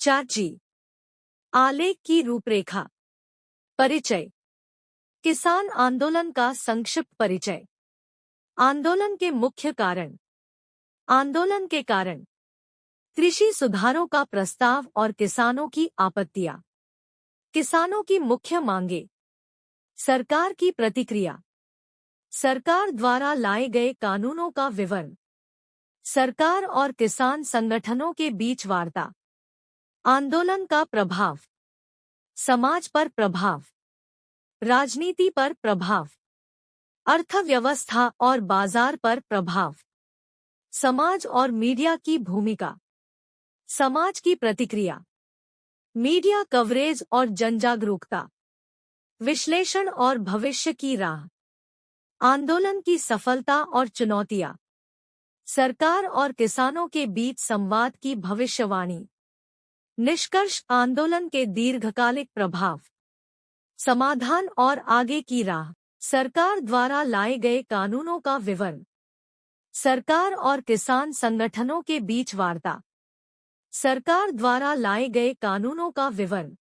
4G। आलेख की रूपरेखा। परिचय। किसान आंदोलन का संक्षिप्त परिचय। आंदोलन के मुख्य कारण। आंदोलन के कारण। कृषि सुधारों का प्रस्ताव और किसानों की आपत्तियां। किसानों की मुख्य मांगे। सरकार की प्रतिक्रिया। सरकार द्वारा लाए गए कानूनों का विवरण। सरकार और किसान संगठनों के बीच वार्ता। आंदोलन का प्रभाव। समाज पर प्रभाव। राजनीति पर प्रभाव। अर्थव्यवस्था और बाजार पर प्रभाव। समाज और मीडिया की भूमिका। समाज की प्रतिक्रिया। मीडिया कवरेज और जनजागरूकता। विश्लेषण और भविष्य की राह। आंदोलन की सफलता और चुनौतियां। सरकार और किसानों के बीच संवाद की भविष्यवाणी। निष्कर्ष। आंदोलन के दीर्घकालिक प्रभाव। समाधान और आगे की राह। सरकार द्वारा लाए गए कानूनों का विवरण। सरकार और किसान संगठनों के बीच वार्ता। सरकार द्वारा लाए गए कानूनों का विवरण।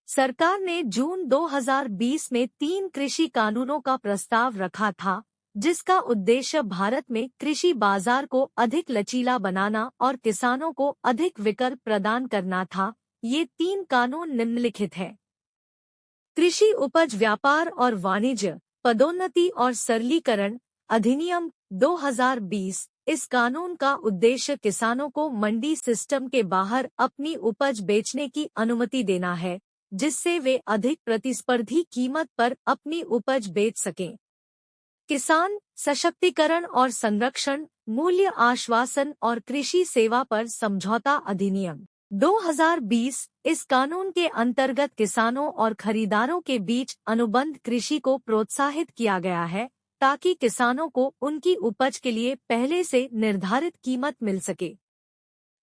सरकार ने जून 2020 में 3 कृषि कानूनों का प्रस्ताव रखा था, जिसका उद्देश्य भारत में कृषि बाजार को अधिक लचीला बनाना और किसानों को अधिक विकल्प प्रदान करना था। ये 3 कानून निम्नलिखित हैं। कृषि उपज व्यापार और वाणिज्य पदोन्नति और सरलीकरण अधिनियम 2020। इस कानून का उद्देश्य किसानों को मंडी सिस्टम के बाहर अपनी उपज बेचने की अनुमति देना है, जिससे वे अधिक प्रतिस्पर्धी कीमत पर अपनी उपज बेच सकें। किसान सशक्तिकरण और संरक्षण मूल्य आश्वासन और कृषि सेवा पर समझौता अधिनियम 2020। इस कानून के अंतर्गत किसानों और खरीदारों के बीच अनुबंध कृषि को प्रोत्साहित किया गया है, ताकि किसानों को उनकी उपज के लिए पहले से निर्धारित कीमत मिल सके।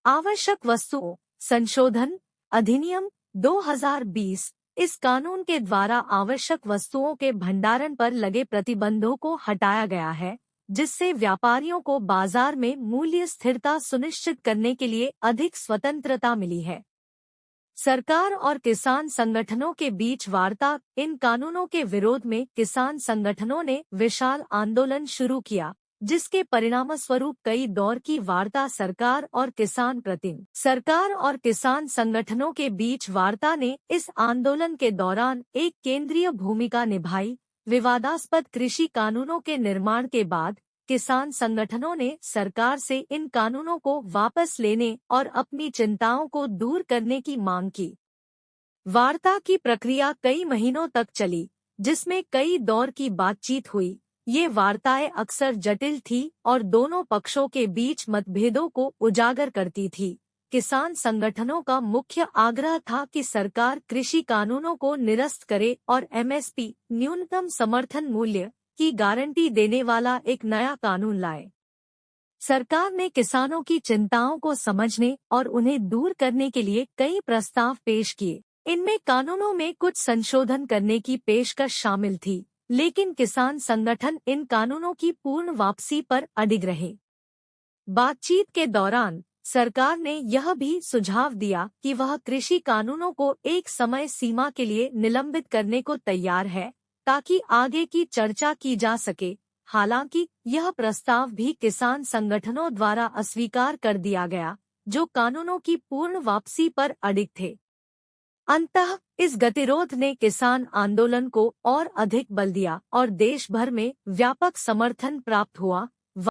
आवश्यक वस्तुओं संशोधन अधिनियम 2020। इस कानून के द्वारा आवश्यक वस्तुओं के भंडारण पर लगे प्रतिबंधों को हटाया गया है, जिससे व्यापारियों को बाजार में मूल्य स्थिरता सुनिश्चित करने के लिए अधिक स्वतंत्रता मिली है। सरकार और किसान संगठनों के बीच वार्ता। इन कानूनों के विरोध में किसान संगठनों ने विशाल आंदोलन शुरू किया, जिसके परिणामस्वरूप कई दौर की वार्ता सरकार और किसान प्रतिनिधि। सरकार और किसान संगठनों के बीच वार्ता ने इस आंदोलन के दौरान एक केंद्रीय भूमिका निभाई। विवादास्पद कृषि कानूनों के निर्माण के बाद किसान संगठनों ने सरकार से इन कानूनों को वापस लेने और अपनी चिंताओं को दूर करने की मांग की। वार्ता की प्रक्रिया कई महीनों तक चली, जिसमें कई दौर की बातचीत हुई। ये वार्ताएं अक्सर जटिल थी और दोनों पक्षों के बीच मतभेदों को उजागर करती थी। किसान संगठनों का मुख्य आग्रह था कि सरकार कृषि कानूनों को निरस्त करे और एमएसपी न्यूनतम समर्थन मूल्य की गारंटी देने वाला एक नया कानून लाए। सरकार ने किसानों की चिंताओं को समझने और उन्हें दूर करने के लिए कई प्रस्ताव पेश किए। इनमें कानूनों में कुछ संशोधन करने की पेशकश शामिल थी, लेकिन किसान संगठन इन कानूनों की पूर्ण वापसी पर अडिग रहे। बातचीत के दौरान सरकार ने यह भी सुझाव दिया कि वह कृषि कानूनों को एक समय सीमा के लिए निलंबित करने को तैयार है, ताकि आगे की चर्चा की जा सके। हालांकि यह प्रस्ताव भी किसान संगठनों द्वारा अस्वीकार कर दिया गया, जो कानूनों की पूर्ण वापसी पर अडिग थे। अंततः इस गतिरोध ने किसान आंदोलन को और अधिक बल दिया और देश भर में व्यापक समर्थन प्राप्त हुआ।